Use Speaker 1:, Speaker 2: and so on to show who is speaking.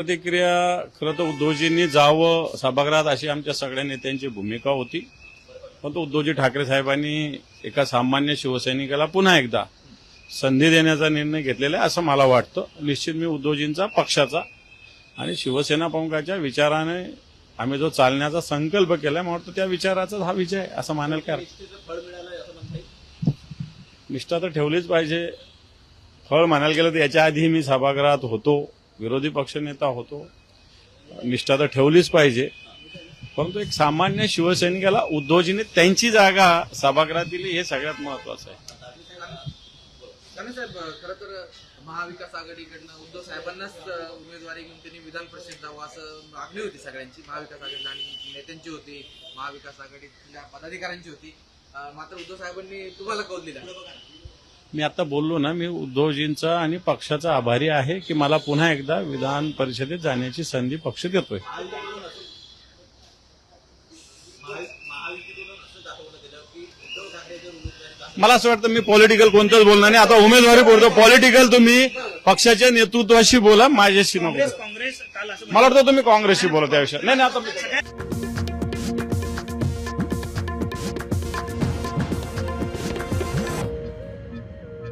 Speaker 1: प्रतिक्रिया खरं तर उद्धवजींनी जावं सभागृहात अशी आमच्या सगळ्या नेत्यांची भूमिका होती. परंतु उद्धवजी ठाकरे साहेबांनी एका सामान्य शिवसैनिकाला पुन्हा एकदा संधी देण्याचा निर्णय घेतलेला आहे असं मला वाटतं. निश्चित मी उद्धवजींचा, पक्षाचा आणि शिवसेना प्रमुखाच्या विचाराने आम्ही जो चालण्याचा संकल्प केला, मला वाटतं त्या विचाराचा हा विजय असं मानेल. काय निष्ठा तर ठेवलीच पाहिजे. फळ म्हणायला गेलं तर याच्या आधी मी सभागृहात होतो, विरोधी पक्षनेता होतो. निष्ठा तर ठेवलीच पाहिजे. परंतु एक सामान्य शिवसैनिकाला उद्धवजींनी त्यांची जागा सभागृहात दिली हे सगळ्यात महत्वाचं आहे.
Speaker 2: साहेब, खरं तर महाविकास आघाडीकडनं उद्धव साहेबांनाच उमेदवारी घेऊन त्यांनी विधान परिषद जावं असं मागणी होती सगळ्यांची. महाविकास आघाडी आणि नेत्यांची होती, महाविकास आघाडीतल्या पदाधिकाऱ्यांची होती. मात्र उद्धव साहेबांनी तुम्हाला कौल दिला.
Speaker 1: मी आता बोललो ना, मी उद्धवजींचा आणि पक्षाचा आभारी आहे की मला पुन्हा एकदा विधान परिषदेत जाण्याची संधी पक्ष देतोय. मला असं वाटतं मी पॉलिटिकल कोणतंच बोलणार नाही. आता उमेदवारी बोलतो, पॉलिटिकल तुम्ही पक्षाच्या नेतृत्वाशी बोला, माझ्याशी नको. मला वाटतं तुम्ही काँग्रेसशी बोला त्याविषयी. नाही आता